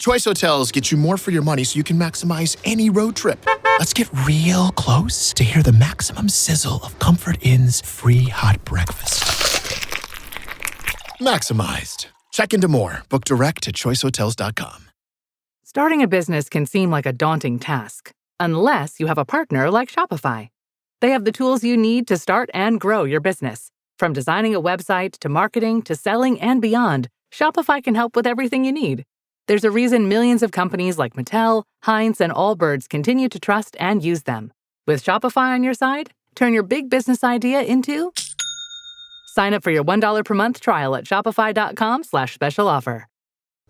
Choice Hotels get you more for your money so you can maximize any road trip. Let's get real close to hear the maximum sizzle of Comfort Inn's free hot breakfast. Maximized. Check into more. Book direct at choicehotels.com. Starting a business can seem like a daunting task, unless you have a partner like Shopify. They have the tools you need to start and grow your business. From designing a website to marketing to selling and beyond, Shopify can help with everything you need. There's a reason millions of companies like Mattel, Heinz, and Allbirds continue to trust and use them. With Shopify on your side, turn your big business idea into... Sign up for your $1 per month trial at shopify.com/special offer.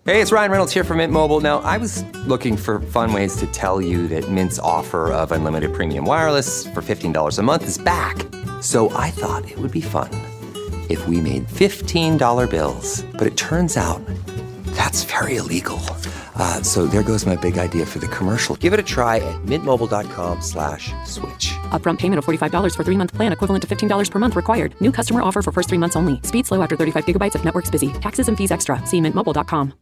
Hey, it's Ryan Reynolds here from Mint Mobile. Now, I was looking for fun ways to tell you that Mint's offer of unlimited premium wireless for $15 a month is back. So I thought it would be fun if we made $15 bills. But it turns out that's very illegal. So there goes my big idea for the commercial. Give it a try at mintmobile.com/switch. Upfront payment of $45 for 3-month plan, equivalent to $15 per month required. New customer offer for first 3 months only. Speed slow after 35 gigabytes if network's busy. Taxes and fees extra. See mintmobile.com.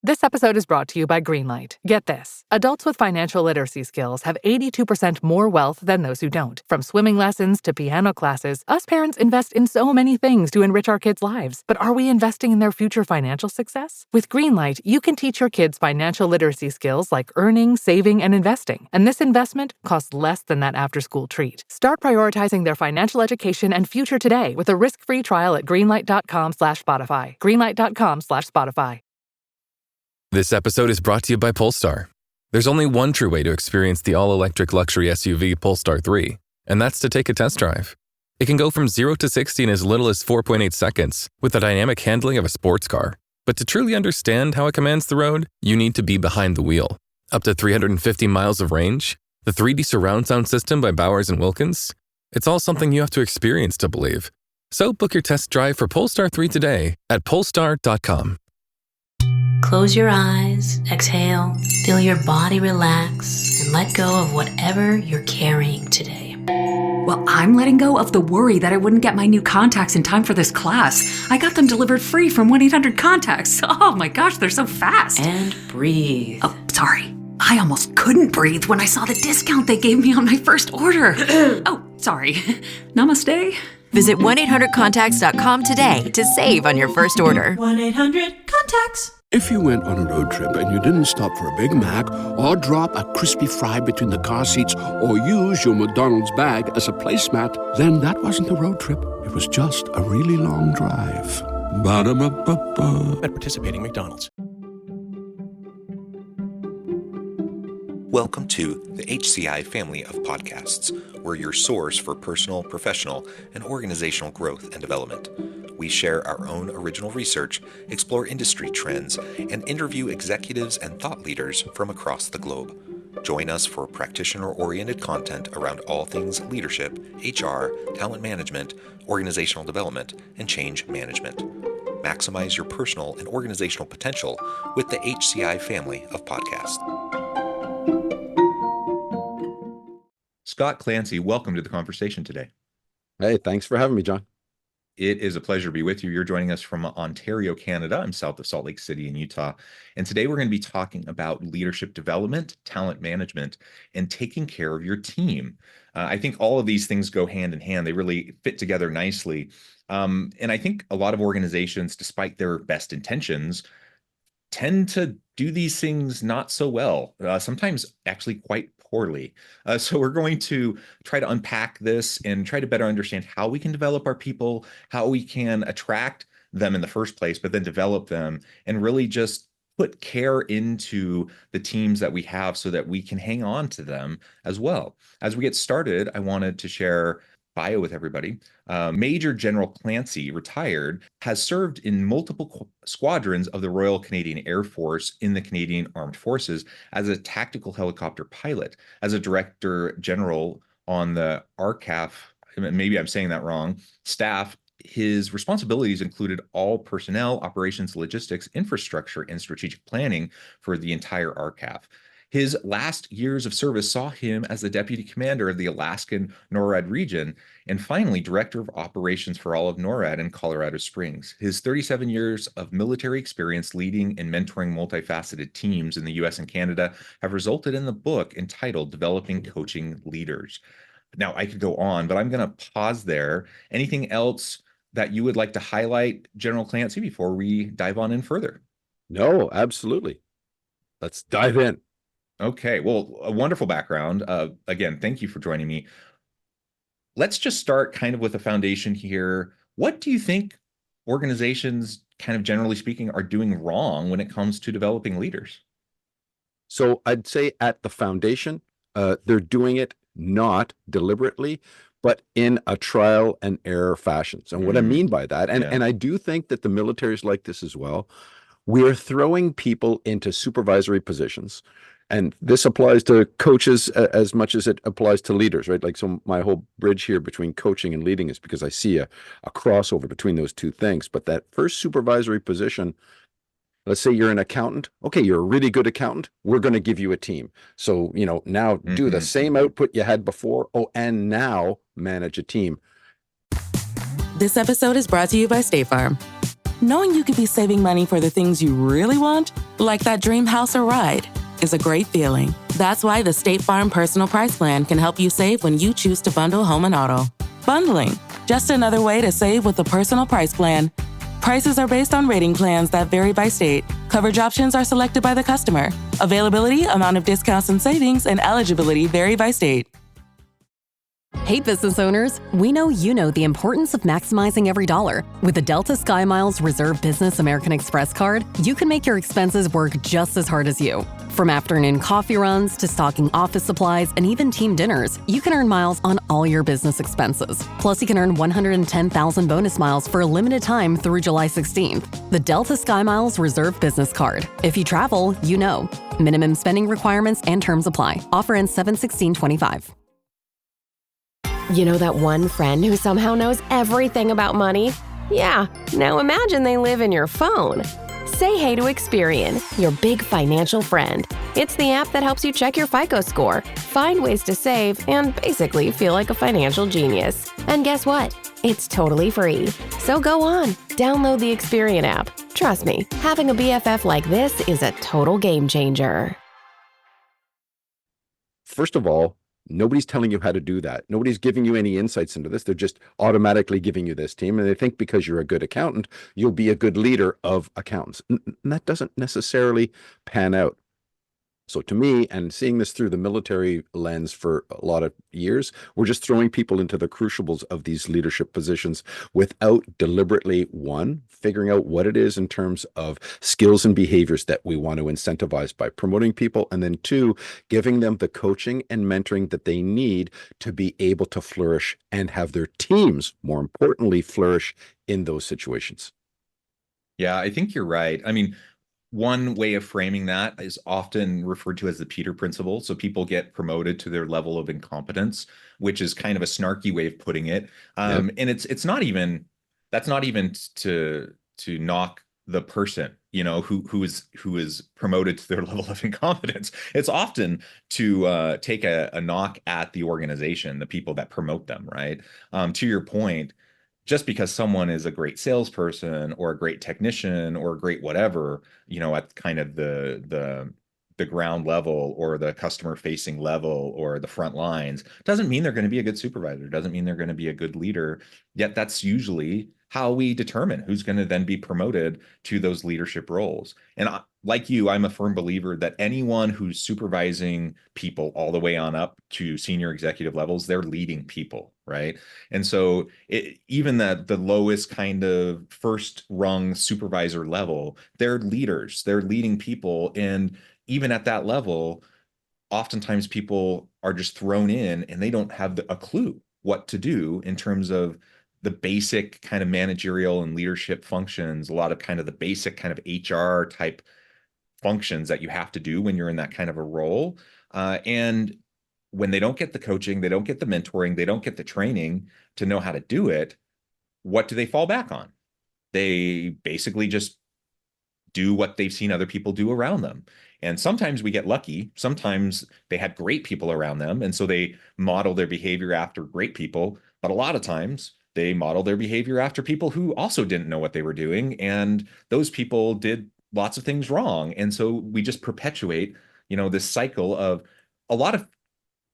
This episode is brought to you by Greenlight. Get this. Adults with financial literacy skills have 82% more wealth than those who don't. From swimming lessons to piano classes, us parents invest in so many things to enrich our kids' lives. But are we investing in their future financial success? With Greenlight, you can teach your kids financial literacy skills like earning, saving, and investing. And this investment costs less than that after-school treat. Start prioritizing their financial education and future today with a risk-free trial at greenlight.com/Spotify. Greenlight.com/Spotify. This episode is brought to you by Polestar. There's only one true way to experience the all-electric luxury SUV Polestar 3, and that's to take a test drive. It can go from 0 to 60 in as little as 4.8 seconds with the dynamic handling of a sports car. But to truly understand how it commands the road, you need to be behind the wheel. Up to 350 miles of range, the 3D surround sound system by Bowers & Wilkins. It's all something you have to experience to believe. So book your test drive for Polestar 3 today at polestar.com. Close your eyes, exhale, feel your body relax, and let go of whatever you're carrying today. Well, I'm letting go of the worry that I wouldn't get my new contacts in time for this class. I got them delivered free from 1-800-CONTACTS. Oh my gosh, they're so fast. And breathe. Oh, sorry. I almost couldn't breathe when I saw the discount they gave me on my first order. Oh, sorry. Namaste. Visit 1-800-CONTACTS.com today to save on your first order. 1-800-CONTACTS. If you went on a road trip and you didn't stop for a Big Mac or drop a crispy fry between the car seats or use your McDonald's bag as a placemat, then that wasn't a road trip. It was just a really long drive. Ba-da-ba-ba-ba. At participating McDonald's. Welcome to the HCI family of podcasts. We're your source for personal, professional, and organizational growth and development. We share our own original research, explore industry trends, and interview executives and thought leaders from across the globe. Join us for practitioner-oriented content around all things leadership, HR, talent management, organizational development, and change management. Maximize your personal and organizational potential with the HCI family of podcasts. Scott Clancy, welcome to the conversation today. Hey, thanks for having me, John. It is a pleasure to be with you. You're joining us from Ontario, Canada. I'm south of Salt Lake City in Utah. And today we're going to be talking about leadership development, talent management, and taking care of your team. I think all of these things go hand in hand. They really fit together nicely. And I think a lot of organizations, despite their best intentions, tend to do these things not so well, sometimes actually quite poorly. So we're going to try to unpack this and try to better understand how we can develop our people, how we can attract them in the first place, but then develop them and really just put care into the teams that we have so that we can hang on to them as well. As we get started, I wanted to share bio with everybody. Major General Clancy, retired, has served in multiple squadrons of the Royal Canadian Air Force in the Canadian Armed Forces as a tactical helicopter pilot, as a Director General on the RCAF, maybe I'm saying that wrong, staff. His responsibilities included all personnel, operations, logistics, infrastructure, and strategic planning for the entire RCAF. His last years of service saw him as the deputy commander of the Alaskan NORAD region and finally director of operations for all of NORAD in Colorado Springs. His 37 years of military experience leading and mentoring multifaceted teams in the US and Canada have resulted in the book entitled Developing Coaching Leaders. Now, I could go on, but I'm going to pause there. Anything else that you would like to highlight, General Clancy, before we dive on in further? No, absolutely. Let's dive in. Okay, well, a wonderful background. Again, thank you for joining me. Let's just start kind of with a foundation here. What do you think organizations, kind of generally speaking, are doing wrong when it comes to developing leaders? So I'd say at the foundation, they're doing it not deliberately, but in a trial and error fashion. So what I mean by that, and I do think that the military is like this as well, we're throwing people into supervisory positions. And this applies to coaches as much as it applies to leaders, right? Like, so my whole bridge here between coaching and leading is because I see a crossover between those two things. But that first supervisory position, let's say you're an accountant. Okay, you're a really good accountant. We're going to give you a team. So, now do the same output you had before. Oh, and now manage a team. This episode is brought to you by State Farm. Knowing you could be saving money for the things you really want, like that dream house or ride, is a great feeling. That's why the State Farm Personal Price Plan can help you save when you choose to bundle home and auto. Bundling, just another way to save with the Personal Price Plan. Prices are based on rating plans that vary by state. Coverage options are selected by the customer. Availability, amount of discounts and savings, and eligibility vary by state. Hey business owners, we know you know the importance of maximizing every dollar. With the Delta SkyMiles Reserve Business American Express card, you can make your expenses work just as hard as you. From afternoon coffee runs to stocking office supplies and even team dinners, you can earn miles on all your business expenses. Plus, you can earn 110,000 bonus miles for a limited time through July 16th. The Delta SkyMiles Reserve Business Card. If you travel, you know. Minimum spending requirements and terms apply. Offer ends 7/16/25. You know that one friend who somehow knows everything about money? Yeah, now imagine they live in your phone. Say hey to Experian, your big financial friend. It's the app that helps you check your FICO score, find ways to save, and basically feel like a financial genius. And guess what? It's totally free. So go on, download the Experian app. Trust me, having a BFF like this is a total game changer. First of all, nobody's telling you how to do that. Nobody's giving you any insights into this. They're just automatically giving you this team. And they think because you're a good accountant, you'll be a good leader of accountants. And that doesn't necessarily pan out. So to me, and seeing this through the military lens for a lot of years, we're just throwing people into the crucibles of these leadership positions without deliberately, one, figuring out what it is in terms of skills and behaviors that we want to incentivize by promoting people, and then two, giving them the coaching and mentoring that they need to be able to flourish and have their teams, more importantly, flourish in those situations. Yeah, I think you're right. I mean, one way of framing that is often referred to as the Peter Principle. So people get promoted to their level of incompetence, which is kind of a snarky way of putting it. And it's not even, that's not even to knock the person, who is promoted to their level of incompetence. It's often to take a knock at the organization, the people that promote them, right? To your point, just because someone is a great salesperson or a great technician or a great whatever, at kind of the ground level or the customer facing level or the front lines, doesn't mean they're going to be a good supervisor, doesn't mean they're going to be a good leader. Yet that's usually how we determine who's going to then be promoted to those leadership roles. And like you, I'm a firm believer that anyone who's supervising people all the way on up to senior executive levels, they're leading people, right? And so even the lowest kind of first rung supervisor level, they're leaders, they're leading people. And even at that level, oftentimes people are just thrown in and they don't have a clue what to do in terms of the basic kind of managerial and leadership functions, a lot of kind of the basic kind of HR type functions that you have to do when you're in that kind of a role. And when they don't get the coaching, they don't get the mentoring, they don't get the training to know how to do it, what do they fall back on? They basically just do what they've seen other people do around them. And sometimes we get lucky. Sometimes they had great people around them, and so they model their behavior after great people. But a lot of times they model their behavior after people who also didn't know what they were doing, and those people did lots of things wrong. And so we just perpetuate, this cycle of a lot of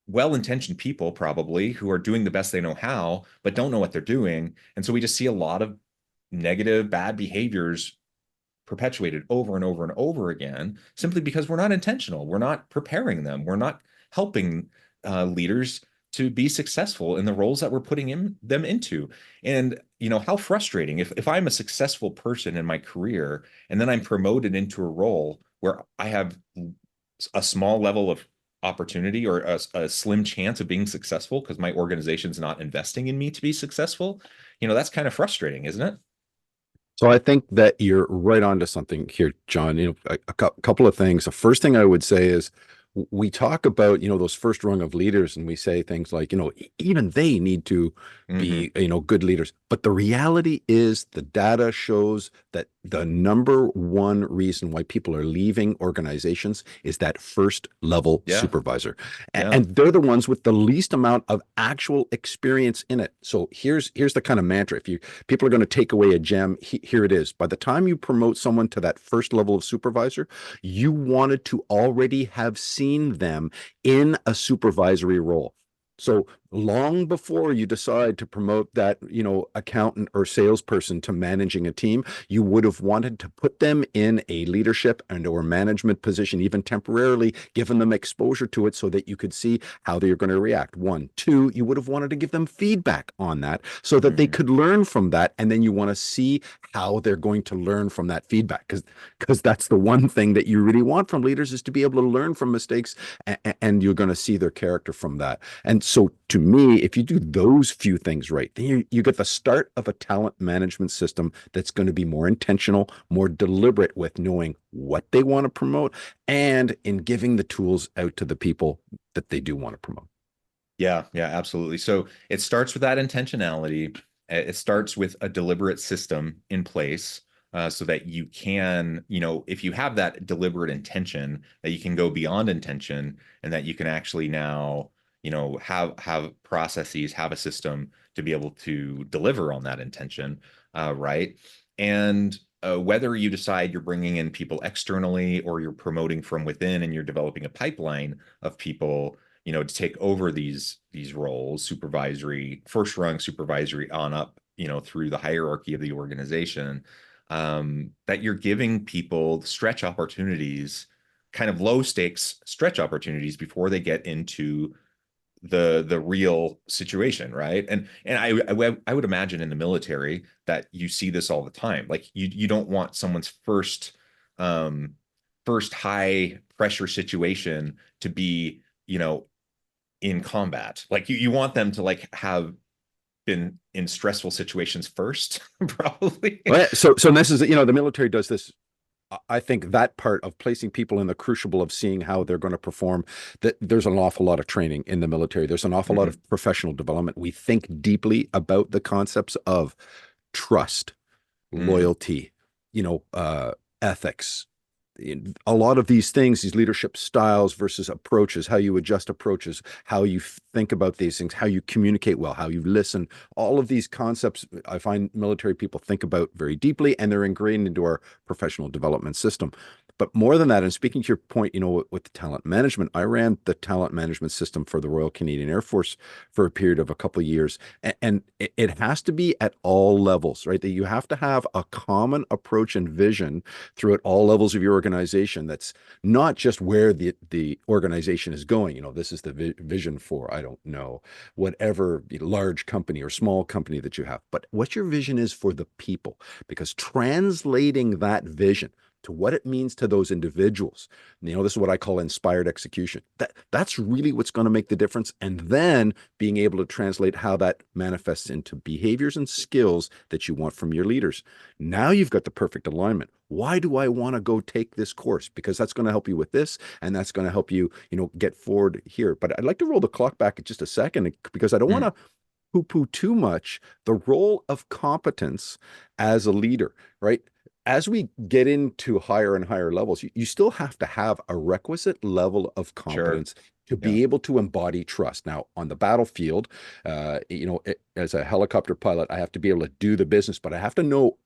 well-intentioned people probably who are doing the best they know how, but don't know what they're doing. And so we just see a lot of negative, bad behaviors perpetuated over and over and over again, simply because we're not intentional. We're not preparing them. We're not helping leaders to be successful in the roles that we're putting them into. And, how frustrating if I'm a successful person in my career and then I'm promoted into a role where I have a small level of opportunity or a slim chance of being successful because my organization's not investing in me to be successful. That's kind of frustrating, isn't it? So I think that you're right on to something here, John. A couple of things. The first thing I would say is we talk about, those first rung of leaders, and we say things like, even they need to be, good leaders. But the reality is the data shows that the number one reason why people are leaving organizations is that first level supervisor. And they're the ones with the least amount of actual experience in it. So here's the kind of mantra. If people are going to take away a gem, here it is. By the time you promote someone to that first level of supervisor, you wanted to already have seen them in a supervisory role. So long before you decide to promote that, accountant or salesperson to managing a team, you would have wanted to put them in a leadership and or management position, even temporarily, given them exposure to it so that you could see how they're going to react. 1, 2, you would have wanted to give them feedback on that so that they could learn from that. And then you want to see how they're going to learn from that feedback, because that's the one thing that you really want from leaders, is to be able to learn from mistakes, and you're going to see their character from that. And so to me, if you do those few things right, then you get the start of a talent management system that's going to be more intentional, more deliberate with knowing what they want to promote and in giving the tools out to the people that they do want to promote. Yeah, absolutely. So it starts with that intentionality. It starts with a deliberate system in place, so that you can, if you have that deliberate intention, that you can go beyond intention, and that you can actually now, have processes, have a system to be able to deliver on that intention, right? And whether you decide you're bringing in people externally or you're promoting from within and you're developing a pipeline of people, to take over these roles, supervisory, first rung supervisory on up, through the hierarchy of the organization, that you're giving people stretch opportunities, kind of low stakes stretch opportunities before they get into the real situation, right? And I would imagine in the military that you see this all the time. Like you don't want someone's first high pressure situation to be, in combat. Like you want them to have been in stressful situations first, probably. Well, so this is, the military does this. I think that part of placing people in the crucible of seeing how they're going to perform, that there's an awful lot of training in the military. There's an awful lot of professional development. We think deeply about the concepts of trust, loyalty, ethics, a lot of these things, these leadership styles versus approaches, how you adjust approaches, how you think about these things, how you communicate well, how you listen, all of these concepts I find military people think about very deeply, and they're ingrained into our professional development system. But more than that, and speaking to your point, with the talent management, I ran the talent management system for the Royal Canadian Air Force for a period of a couple of years. And it has to be at all levels, right? That you have to have a common approach and vision throughout all levels of your organization. That's not just where the organization is going. This is the vision for, I don't know, whatever large company or small company that you have, but what your vision is for the people, because translating that vision to what it means to those individuals. This is what I call inspired execution. That's really what's going to make the difference. And then being able to translate how that manifests into behaviors and skills that you want from your leaders. Now you've got the perfect alignment. Why do I want to go take this course? Because that's going to help you with this, and that's going to help you, get forward here. But I'd like to roll the clock back just a second, because I don't want to poo-poo too much the role of competence as a leader, right? as we get into higher and higher levels, you still have to have a requisite level of Sure. competence to Yeah. be able to embody trust. Now, on the battlefield, as a helicopter pilot, I have to be able to do the business, but I have to know,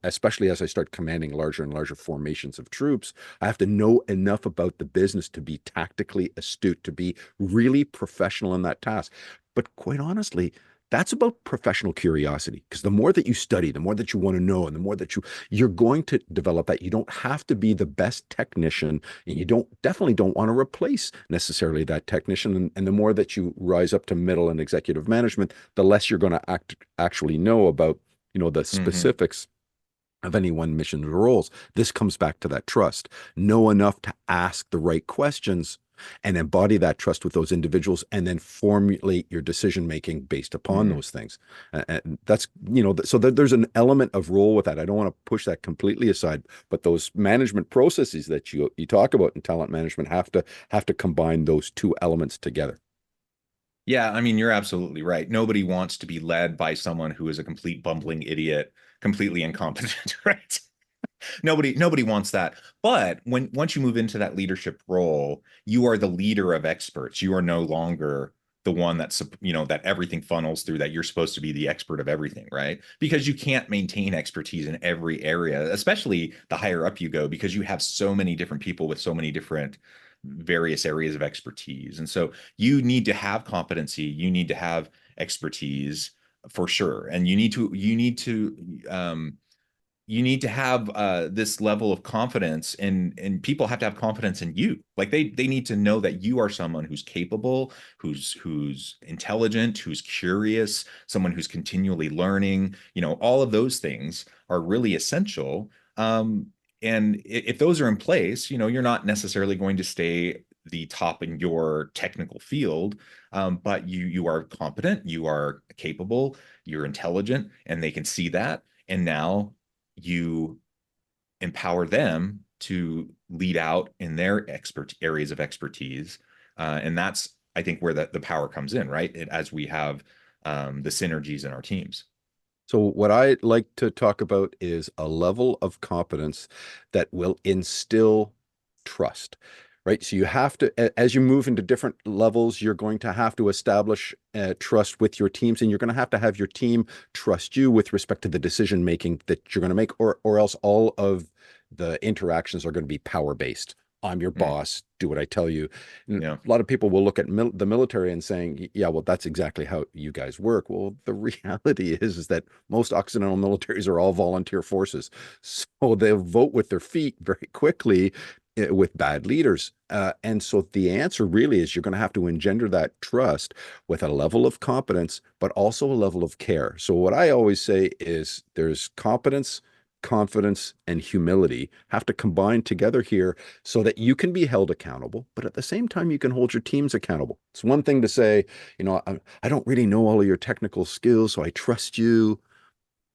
especially as I start commanding larger and larger formations of troops, I have to know enough about the business to be tactically astute, to be really professional in that task. But quite honestly, that's about professional curiosity, because the more that you study, the more that you want to know, and the more that you're going to develop that. You don't have to be the best technician, and you definitely don't want to replace necessarily that technician. And the more that you rise up to middle and executive management, the less you're going to actually know about, the specifics of any one mission or roles. This comes back to that trust. Know enough to ask the right questions and embody that trust with those individuals, and then formulate your decision making based upon those things. And that's, so there's an element of role with that. I don't want to push that completely aside, but those management processes that you talk about in talent management have to combine those two elements together. Yeah, I mean, you're absolutely right. Nobody wants to be led by someone who is a complete bumbling idiot, completely incompetent, right? Nobody wants that. But once you move into that leadership role, you are the leader of experts. You are no longer the one that's, that everything funnels through, that you're supposed to be the expert of everything, right? Because you can't maintain expertise in every area, especially the higher up you go, because you have so many different people with so many different various areas of expertise. And so you need to have competency, you need to have expertise for sure. And you need to have this level of confidence, and people have to have confidence in you. Like they need to know that you are someone who's capable, who's intelligent, who's curious, someone who's continually learning. All of those things are really essential. And if those are in place, you're not necessarily going to stay the top in your technical field, but you are competent, you are capable, you're intelligent, and they can see that. And now you empower them to lead out in their expert areas of expertise. And that's, I think, where the power comes in, right? As we have the synergies in our teams. So what I like to talk about is a level of competence that will instill trust, right? So you have to, as you move into different levels, you're going to have to establish trust with your teams, and you're going to have your team trust you with respect to the decision making that you're going to make, or else all of the interactions are going to be power based. I'm your boss, do what I tell you. A lot of people will look at the military and saying, yeah, well, that's exactly how you guys work. Well, the reality is that most Occidental militaries are all volunteer forces. So they'll vote with their feet very quickly with bad leaders. And so the answer really is you're going to have to engender that trust with a level of competence, but also a level of care. So what I always say is there's competence, confidence, and humility have to combine together here so that you can be held accountable, but at the same time, you can hold your teams accountable. It's one thing to say, I don't really know all of your technical skills, so I trust you,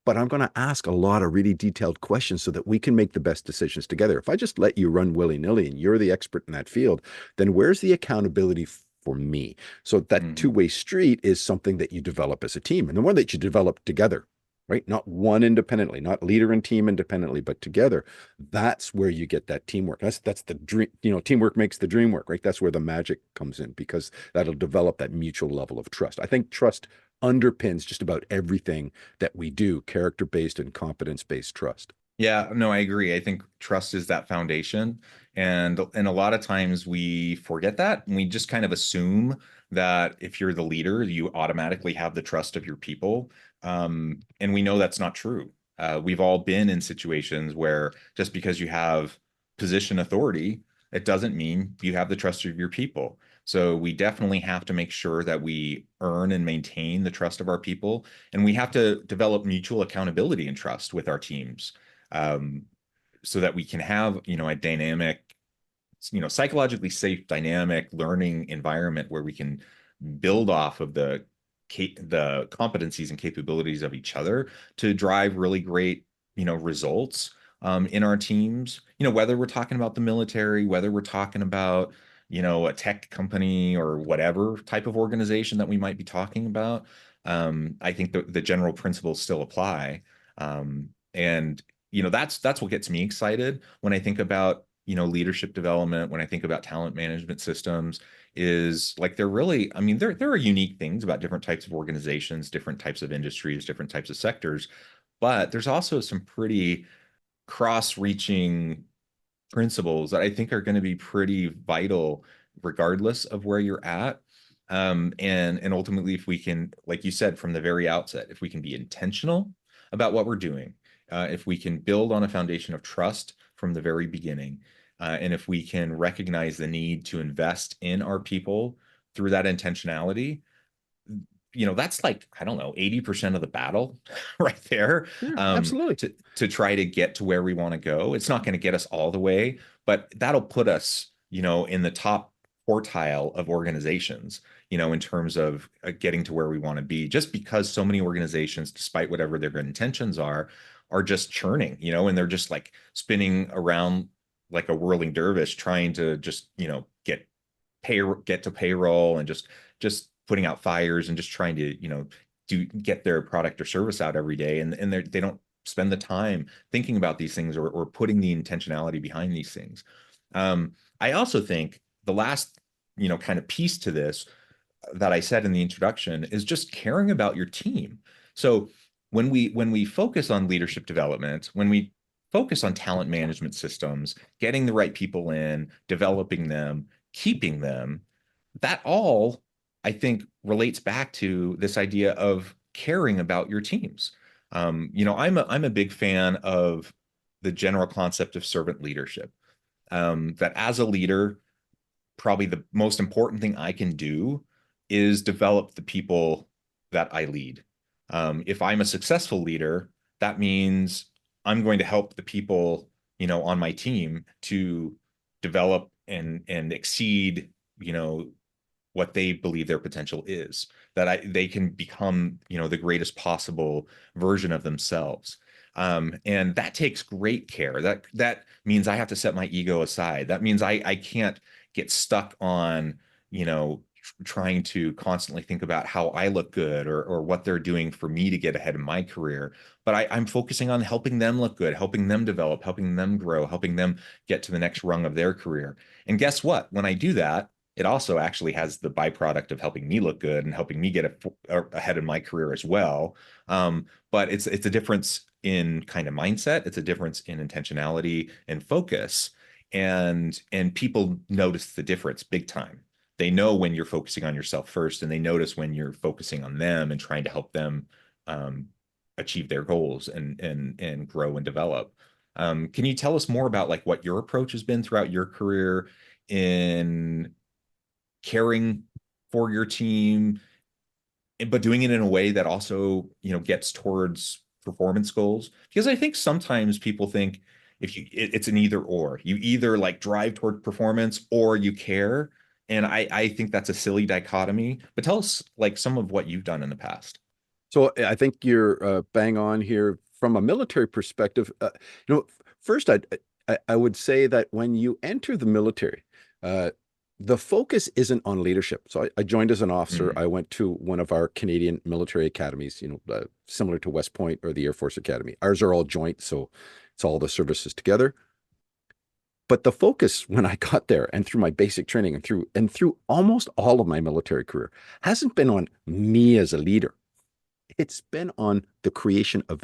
but I'm going to ask a lot of really detailed questions so that we can make the best decisions together. If I just let you run willy-nilly and you're the expert in that field, then where's the accountability for me? So that two-way street is something that you develop as a team, and the more that you develop together, right? Not one independently, not leader and team independently, but together. That's where you get that teamwork. That's the dream, teamwork makes the dream work, right? That's where the magic comes in, because that'll develop that mutual level of trust. I think trust underpins just about everything that we do, character-based and competence-based trust. Yeah, no, I agree. I think trust is that foundation. And a lot of times we forget that, and we just kind of assume that if you're the leader, you automatically have the trust of your people. And we know that's not true. We've all been in situations where just because you have position authority, it doesn't mean you have the trust of your people. So we definitely have to make sure that we earn and maintain the trust of our people. And we have to develop mutual accountability and trust with our teams, so that we can have, a dynamic, psychologically safe, dynamic learning environment where we can build off of the competencies and capabilities of each other to drive really great, results in our teams. Whether we're talking about the military, whether we're talking about, a tech company or whatever type of organization that we might be talking about. I think the general principles still apply. And that's what gets me excited when I think about, leadership development, when I think about talent management systems, is like they're really, I mean, there are unique things about different types of organizations, different types of industries, different types of sectors, but there's also some pretty cross-reaching principles that I think are going to be pretty vital regardless of where you're at. And ultimately, if we can, like you said from the very outset, if we can be intentional about what we're doing, if we can build on a foundation of trust from the very beginning, and if we can recognize the need to invest in our people through that intentionality, that's like, I don't know, 80% of the battle right there. Yeah, absolutely. To try to get to where we want to go. It's not going to get us all the way, but that'll put us, in the top quartile of organizations, in terms of getting to where we want to be, just because so many organizations, despite whatever their good intentions are just churning, and they're just like spinning around like a whirling dervish, trying to just, get to payroll and just putting out fires and just trying to, get their product or service out every day. And they don't spend the time thinking about these things or putting the intentionality behind these things. I also think the last, kind of piece to this that I said in the introduction is just caring about your team. So when we focus on leadership development, when we focus on talent management systems, getting the right people in, developing them, keeping them, that all, I think, relates back to this idea of caring about your teams. I'm a big fan of the general concept of servant leadership. That as a leader, probably the most important thing I can do is develop the people that I lead. If I'm a successful leader, that means I'm going to help the people, on my team to develop and exceed, what they believe their potential is, that they can become, the greatest possible version of themselves. And that takes great care. That means I have to set my ego aside. That means I can't get stuck on, trying to constantly think about how I look good or what they're doing for me to get ahead in my career. But I'm focusing on helping them look good, helping them develop, helping them grow, helping them get to the next rung of their career. And guess what? When I do that, it also actually has the byproduct of helping me look good and helping me get ahead in my career as well. But it's a difference in kind of mindset. It's a difference in intentionality and focus. And people notice the difference big time. They know when you're focusing on yourself first, and they notice when you're focusing on them and trying to help them achieve their goals and grow and develop. Can you tell us more about like what your approach has been throughout your career in caring for your team, but doing it in a way that also, gets towards performance goals? Because I think sometimes people think it's an either or. You either like drive toward performance or you care. And I think that's a silly dichotomy. But tell us like some of what you've done in the past. So I think you're bang on here from a military perspective. First I would say that when you enter the military, the focus isn't on leadership. So I joined as an officer. Mm-hmm. I went to one of our Canadian military academies, similar to West Point or the Air Force Academy. Ours are all joint, so it's all the services together. But the focus when I got there and through my basic training and through almost all of my military career hasn't been on me as a leader. It's been on the creation of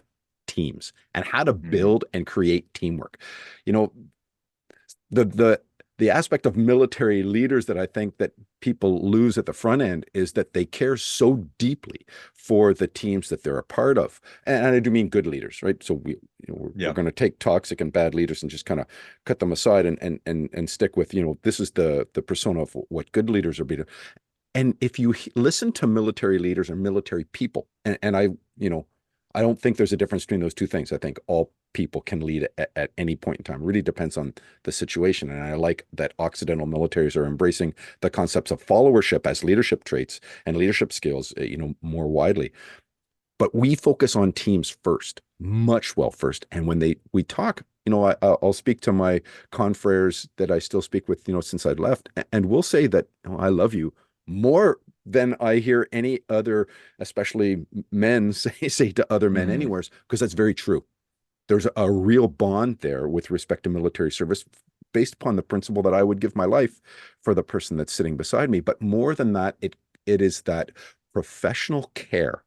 teams and how to build and create teamwork. The aspect of military leaders that I think that people lose at the front end is that they care so deeply for the teams that they're a part of. And I do mean good leaders, right? So we're going to take toxic and bad leaders and just kind of cut them aside and stick with, this is the persona of what good leaders are being. And if you listen to military leaders and military people, and I don't think there's a difference between those two things. I think all people can lead at any point in time. It really depends on the situation. And I like that Occidental militaries are embracing the concepts of followership as leadership traits and leadership skills, more widely. But we focus on teams first, much first. And when we talk, I'll speak to my confreres that I still speak with, since I left, and we'll say that I love you more than I hear any other, especially men say to other men anywhere, because that's very true. there's a real bond there with respect to military service based upon the principle that I would give my life for the person that's sitting beside me. But more than that, it is that professional care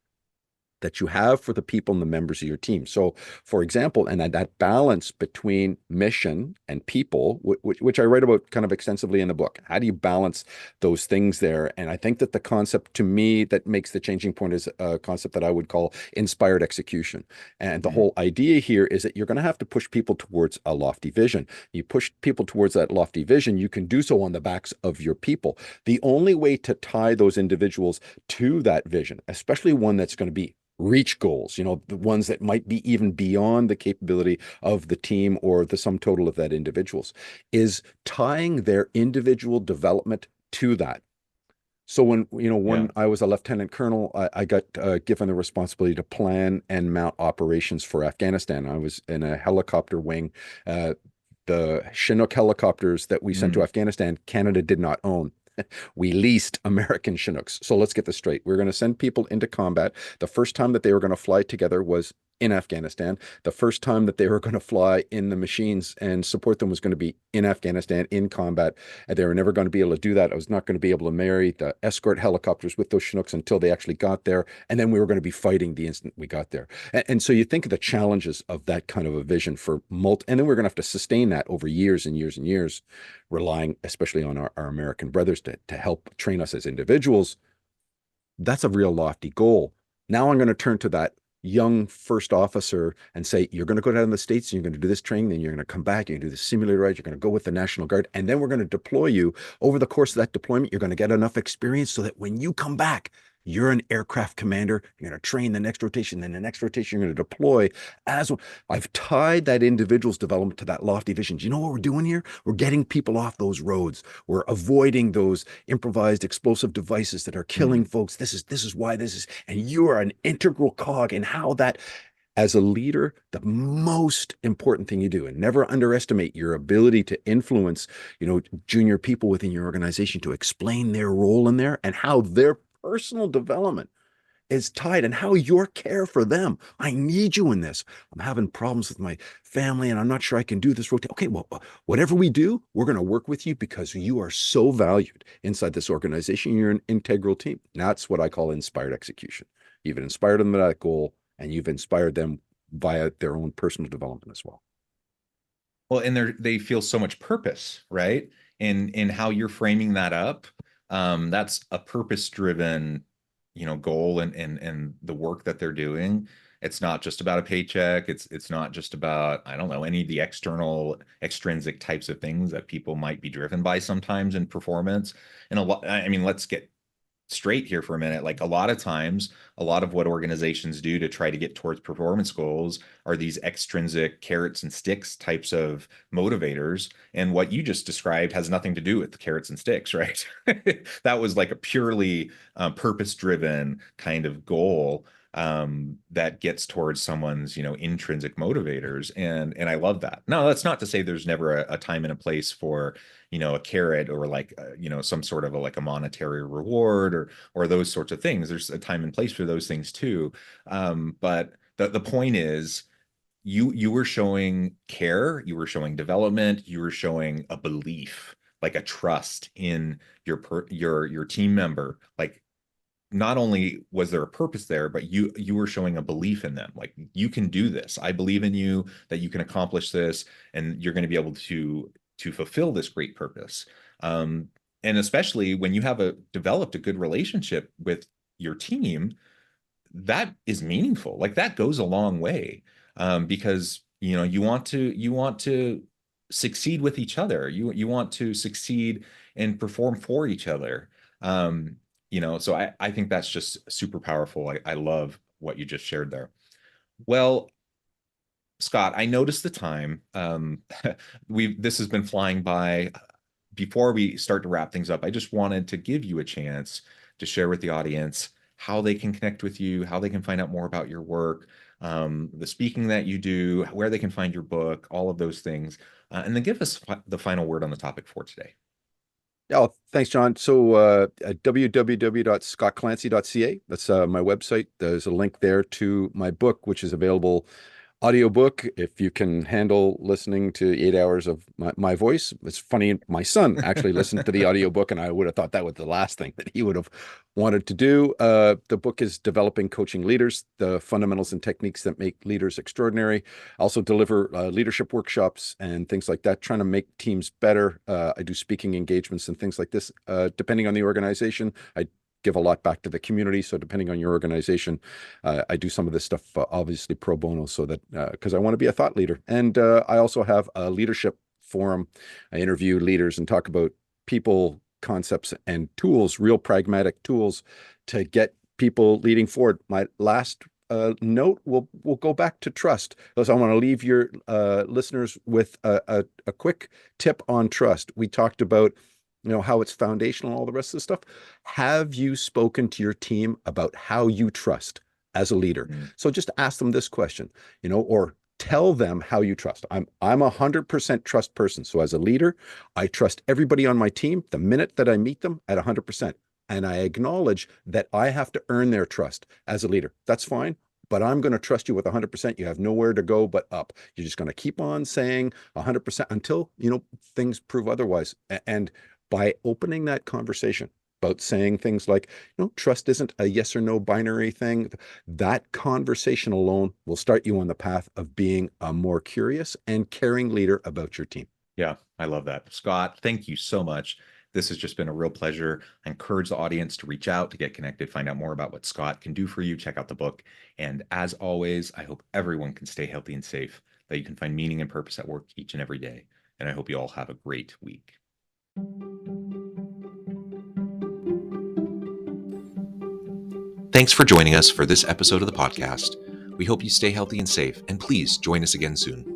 that you have for the people and the members of your team. So, for example, and that balance between mission and people, which I write about kind of extensively in the book. How do you balance those things there? And I think that the concept to me that makes the changing point is a concept that I would call inspired execution. And the whole idea here is that you're going to have to push people towards a lofty vision. You push people towards that lofty vision, you can do so on the backs of your people. The only way to tie those individuals to that vision, especially one that's going to be reach goals, the ones that might be even beyond the capability of the team or the sum total of that individuals, is tying their individual development to that. So when I was a lieutenant colonel, I got given the responsibility to plan and mount operations for Afghanistan. I was in a helicopter wing. The Chinook helicopters that we sent to Afghanistan, Canada did not own. We leased American Chinooks. So let's get this straight. We're going to send people into combat. The first time that they were going to fly together was in Afghanistan. The first time that they were going to fly in the machines and support them was going to be in Afghanistan, in combat. And they were never going to be able to do that. I was not going to be able to marry the escort helicopters with those Chinooks until they actually got there. And then we were going to be fighting the instant we got there. And so you think of the challenges of that kind of a vision for and then we're going to have to sustain that over years and years and years, relying especially on our American brothers to help train us as individuals. That's a real lofty goal. Now I'm going to turn to that young first officer and say, you're going to go down to the States and you're going to do this training, then you're going to come back, you're going to do the simulator ride, you're going to go with the National Guard, and then we're going to deploy you. Over the course of that deployment, you're going to get enough experience so that when you come back, you're an aircraft commander, you're going to train the next rotation, then the next rotation, you're going to deploy as well. I've tied that individual's development to that lofty vision. Do you know what we're doing here? We're getting people off those roads. We're avoiding those improvised explosive devices that are killing folks. This is why this is, and you are an integral cog in how that, as a leader, the most important thing you do, and never underestimate your ability to influence, junior people within your organization to explain their role in there and how their personal development is tied and how your care for them. I need you in this. I'm having problems with my family and I'm not sure I can do this rotation. Okay, well, whatever we do, we're going to work with you because you are so valued inside this organization. You're an integral team. That's what I call inspired execution. You've inspired them to that goal and you've inspired them via their own personal development as well. Well, and they feel so much purpose, right? In how you're framing that up. That's a purpose-driven, goal and the work that they're doing. It's not just about a paycheck. It's not just about, I don't know, any of the extrinsic types of things that people might be driven by sometimes in performance. And let's get straight here for a minute. Like a lot of times, a lot of what organizations do to try to get towards performance goals are these extrinsic carrots and sticks types of motivators. And what you just described has nothing to do with the carrots and sticks, right? That was like a purely purpose-driven kind of goal that gets towards someone's, intrinsic motivators. And I love that. Now, that's not to say there's never a time and a place for, a carrot or like, some sort of a monetary reward or those sorts of things. There's a time and place for those things too. But the point is, you were showing care, you were showing development, you were showing a belief, like a trust in your team member. Like, not only was there a purpose there, but you were showing a belief in them. Like, you can do this. I believe in you, that you can accomplish this, and you're going to be able to fulfill this great purpose. And especially when you have developed a good relationship with your team, that is meaningful. Like, that goes a long way, because you want to succeed with each other. You want to succeed and perform for each other. So I think that's just super powerful. I love what you just shared there. Well, Scott, I noticed the time. This has been flying by. Before we start to wrap things up, I just wanted to give you a chance to share with the audience how they can connect with you, how they can find out more about your work, the speaking that you do, where they can find your book, all of those things, and then give us the final word on the topic for today. Oh, thanks, John. So www.scottclancy.ca. That's my website. There's a link there to my book, which is available audiobook, if you can handle listening to 8 hours of my voice. It's funny, my son actually listened to the audiobook, and I would have thought that was the last thing that he would have wanted to do. The book is Developing Coaching Leaders, the fundamentals and techniques that make leaders extraordinary. I also deliver leadership workshops and things like that, trying to make teams better. I do speaking engagements and things like this. Depending on the organization, I give a lot back to the community. So depending on your organization, I do some of this stuff, obviously pro bono, so that because I want to be a thought leader. And I also have a leadership forum. I interview leaders and talk about people, concepts, and tools, real pragmatic tools to get people leading forward. My last note will go back to trust. So I want to leave your listeners with a quick tip on trust. We talked about how it's foundational and all the rest of the stuff. Have you spoken to your team about how you trust as a leader? So just ask them this question, or tell them how you trust. I'm 100% trust person. So as a leader, I trust everybody on my team the minute that I meet them at 100%. And I acknowledge that I have to earn their trust as a leader. That's fine. But I'm going to trust you with 100%. You have nowhere to go but up. You're just going to keep on saying 100% until, things prove otherwise. And by opening that conversation about saying things like, trust isn't a yes or no binary thing, that conversation alone will start you on the path of being a more curious and caring leader about your team. Yeah, I love that. Scott, thank you so much. This has just been a real pleasure. I encourage the audience to reach out, to get connected, find out more about what Scott can do for you. Check out the book. And as always, I hope everyone can stay healthy and safe, that you can find meaning and purpose at work each and every day. And I hope you all have a great week. Thanks for joining us for this episode of the podcast. We hope you stay healthy and safe, and please join us again soon.